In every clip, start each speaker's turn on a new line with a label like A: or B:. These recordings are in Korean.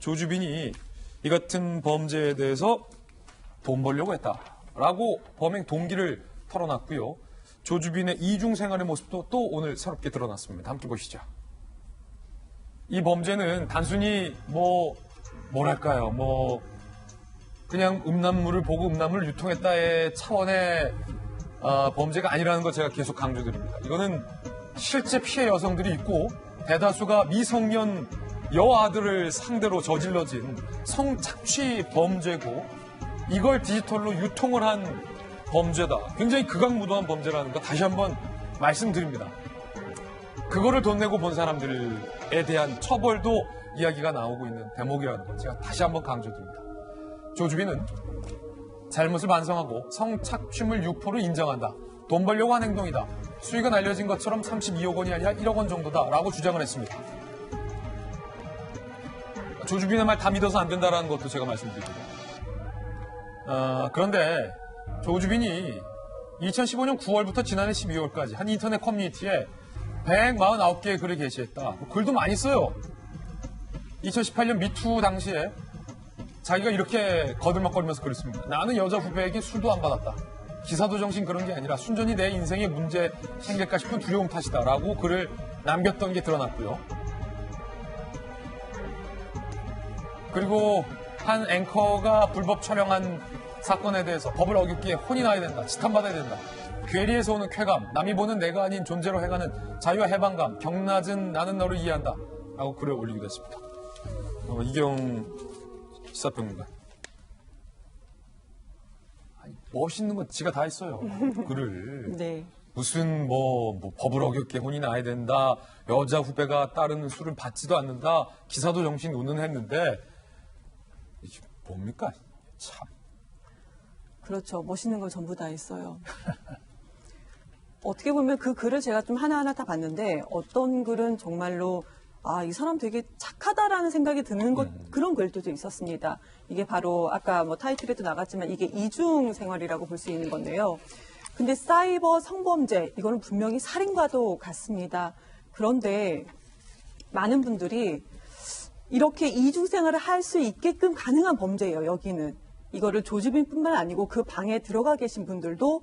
A: 조주빈이 이 같은 범죄에 대해서 돈 벌려고 했다라고 범행 동기를 털어놨고요. 조주빈의 이중 생활의 모습도 또 오늘 새롭게 드러났습니다. 함께 보시죠. 이 범죄는 단순히 뭐랄까요, 그냥 음란물을 보고 음란물을 유통했다의 차원의 범죄가 아니라는 거 제가 계속 강조드립니다. 이거는 실제 피해 여성들이 있고 대다수가 미성년 여아들을 상대로 저질러진 성착취 범죄고 이걸 디지털로 유통을 한 범죄다. 굉장히 극악무도한 범죄라는 거 다시 한번 말씀드립니다. 그거를 돈 내고 본 사람들에 대한 처벌도 이야기가 나오고 있는 대목이라는 거 제가 다시 한번 강조드립니다. 조주빈은 잘못을 반성하고 성착취물 유포를 인정한다. 돈 벌려고 한 행동이다. 수익은 알려진 것처럼 32억 원이 아니라 1억 원 정도다라고 주장을 했습니다. 조주빈의 말 다 믿어서 안 된다라는 것도 제가 말씀드립니다. 그런데 조주빈이 2015년 9월부터 지난해 12월까지 한 인터넷 커뮤니티에 149개의 글을 게시했다. 글도 많이 써요. 2018년 미투 당시에 자기가 이렇게 거들먹거리면서 글을 씁니다. 나는 여자 후배에게 술도 안 받았다. 기사도 정신 그런 게 아니라 순전히 내 인생에 문제 생길까 싶은 두려움 탓이다라고 글을 남겼던 게 드러났고요. 그리고 한 앵커가 불법 촬영한 사건에 대해서 법을 어겼기에 혼이 나야 된다. 지탄받아야 된다. 괴리에서 오는 쾌감, 남이 보는 내가 아닌 존재로 해가는 자유와 해방감, 경낮은 나는 너를 이해한다. 라고 글을 올리기도 했습니다. 이경 시사평론가. 멋있는 건 지가 다 했어요. 글을.
B: 네.
A: 무슨 법을 어겼게 혼이 나야 된다. 여자 후배가 따르는 술을 받지도 않는다. 기사도 정신 우는 했는데 이게 뭡니까? 참.
B: 그렇죠. 멋있는 걸 전부 다 했어요. 어떻게 보면 그 글을 제가 좀 하나하나 다 봤는데 어떤 글은 정말로 이 사람 되게 착하다라는 생각이 드는 그런 글들도 있었습니다. 이게 바로 아까 타이틀에도 나갔지만 이게 이중 생활이라고 볼 수 있는 건데요. 근데 사이버 성범죄, 이거는 분명히 살인과도 같습니다. 그런데 많은 분들이 이렇게 이중 생활을 할 수 있게끔 가능한 범죄예요, 여기는. 이거를 조주빈뿐만 아니고 그 방에 들어가 계신 분들도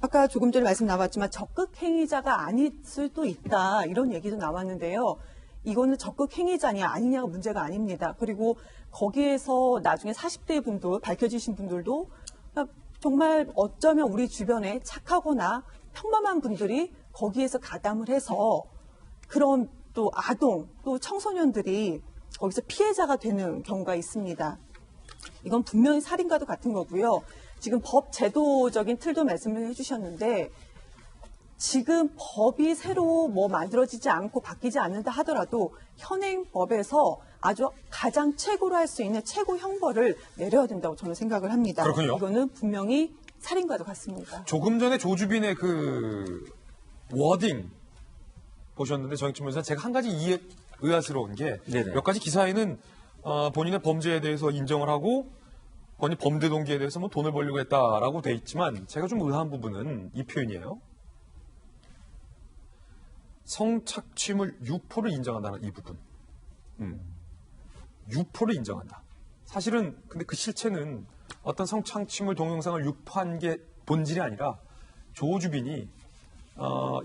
B: 아까 조금 전에 말씀 나왔지만 적극 행위자가 아닐 수도 있다, 이런 얘기도 나왔는데요. 이거는 적극 행위자냐 아니냐가 문제가 아닙니다. 그리고 거기에서 나중에 40대 분들, 밝혀지신 분들도 정말 어쩌면 우리 주변에 착하거나 평범한 분들이 거기에서 가담을 해서 그런 또 아동, 또 청소년들이 거기서 피해자가 되는 경우가 있습니다. 이건 분명히 살인과도 같은 거고요. 지금 법 제도적인 틀도 말씀을 해주셨는데 지금 법이 새로 만들어지지 않고 바뀌지 않는다 하더라도 현행 법에서 아주 가장 최고로 할 수 있는 최고 형벌을 내려야 된다고 저는 생각을 합니다.
A: 그렇군요.
B: 이거는 분명히 살인과도 같습니다.
A: 조금 전에 조주빈의 그 워딩 보셨는데 정익진변호사 제가 한 가지 의아스러운 게 몇 가지 기사에는 본인의 범죄에 대해서 인정을 하고 본인 범죄 동기에 대해서 돈을 벌려고 했다라고 돼 있지만 제가 좀 의아한 부분은 이 표현이에요. 성착취물 유포를 인정한다는 이 부분. 유포를 인정한다. 사실은 근데 그 실체는 어떤 성착취물 동영상을 유포한 게 본질이 아니라 조주빈이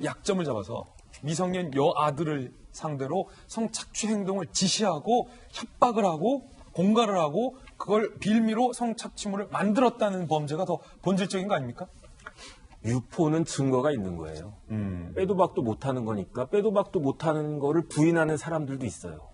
A: 약점을 잡아서 미성년 여아들을 상대로 성착취 행동을 지시하고 협박을 하고 공갈을 하고 그걸 빌미로 성착취물을 만들었다는 범죄가 더 본질적인 거 아닙니까?
C: 유포는 증거가 있는 거예요. 빼도 박도 못하는 거니까 빼도 박도 못하는 거를 부인하는 사람들도 있어요.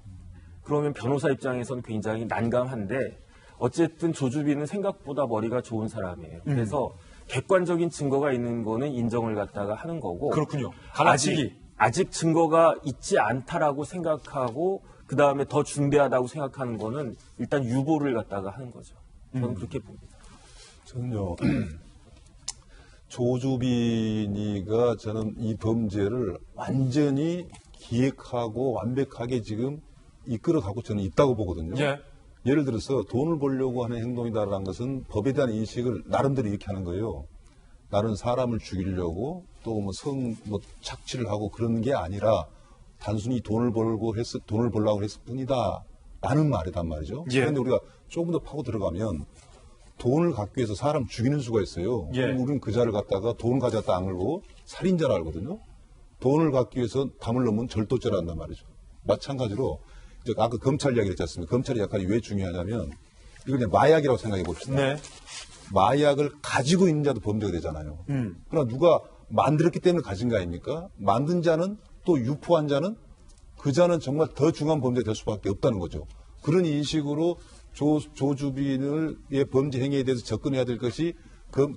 C: 그러면 변호사 입장에서는 굉장히 난감한데 어쨌든 조주빈은 생각보다 머리가 좋은 사람이에요. 그래서 객관적인 증거가 있는 거는 인정을 갖다가 하는 거고.
A: 그렇군요. 갈라치기.
C: 아직 증거가 있지 않다라고 생각하고 그 다음에 더 중대하다고 생각하는 거는 일단 유보를 갖다가 하는 거죠. 저는 그렇게 봅니다.
D: 저는요. 조주빈이가 저는 이 범죄를 완전히 기획하고 완벽하게 지금 이끌어가고 저는 있다고 보거든요.
A: 예.
D: 예를 들어서 돈을 벌려고 하는 행동이다라는 것은 법에 대한 인식을 나름대로 이렇게 하는 거예요. 나는 사람을 죽이려고 또 착취를 하고 그런 게 아니라 단순히 돈을 벌려고 했을 뿐이다. 라는 말이란 말이죠.
A: 예.
D: 그런데 우리가 조금 더 파고 들어가면 돈을 갖기 위해서 사람 죽이는 수가 있어요.
A: 예.
D: 그럼 우리는 그 자를 갖다가 돈을 가져갔다 안 걸고 살인자라 알거든요. 돈을 갖기 위해서 담을 넘으면 절도죄라 한단 말이죠. 마찬가지로 이제 아까 검찰 이야기를 했지 않습니까? 검찰의 역할이 왜 중요하냐면 이걸 그냥 마약이라고 생각해 봅시다.
A: 네.
D: 마약을 가지고 있는 자도 범죄가 되잖아요. 그러나 누가 만들었기 때문에 가진 거 아닙니까? 만든 자는 또 유포한 자는 그 자는 정말 더 중한 범죄가 될 수밖에 없다는 거죠. 그런 인식으로 조주빈의 범죄 행위에 대해서 접근해야 될 것이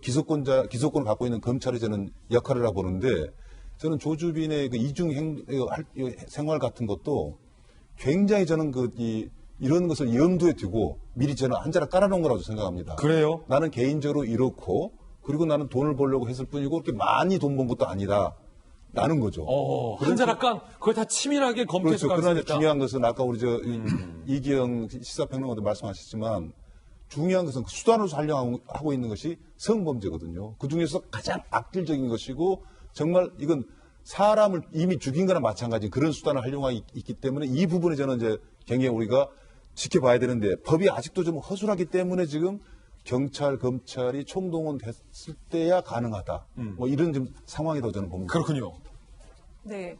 D: 기소권을 갖고 있는 검찰의 저는 역할이라고 보는데 저는 조주빈의 그 이중 생활 같은 것도 굉장히 저는 이런 것을 염두에 두고 미리 저는 한 자락 깔아놓은 거라고 생각합니다.
A: 그래요?
D: 나는 개인적으로 이렇고 그리고 나는 돈을 벌려고 했을 뿐이고 그렇게 많이 돈 번 것도 아니다. 라는 거죠.
A: 한자락간 그걸 다 치밀하게 검토해서
D: 그렇죠. 그러나 이제
A: 가겠다.
D: 중요한 것은 아까 우리 이기영 시사평론가도 말씀하셨지만 중요한 것은 그 수단으로 활용하고 있는 것이 성범죄거든요. 그 중에서 가장 악질적인 것이고 정말 이건 사람을 이미 죽인 거나 마찬가지 그런 수단을 활용하고 있기 때문에 이 부분에 저는 이제 굉장히 우리가 지켜봐야 되는데 법이 아직도 좀 허술하기 때문에 지금 경찰, 검찰이 총동원 됐을 때야 가능하다. 뭐 이런 좀 상황이라고 저는 봅니다.
A: 그렇군요.
B: 네.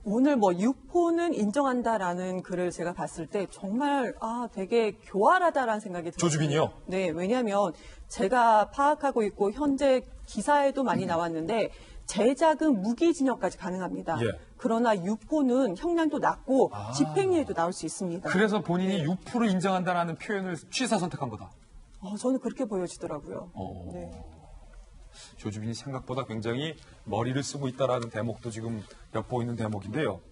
B: 오늘 뭐 유포는 인정한다라는 글을 제가 봤을 때 정말 되게 교활하다라는 생각이 들어요.
A: 조주빈이요?
B: 네, 왜냐하면 제가 파악하고 있고 현재 기사에도 많이 나왔는데 제작은 무기징역까지 가능합니다.
A: 예.
B: 그러나 유포는 형량도 낮고 집행유예도 나올 수 있습니다.
A: 그래서 본인이 유포를 인정한다라는 표현을 취사 선택한 거다.
B: 저는 그렇게 보여지더라고요. 네.
A: 조주빈이 생각보다 굉장히 머리를 쓰고 있다라는 대목도 지금 엿보이는 대목인데요.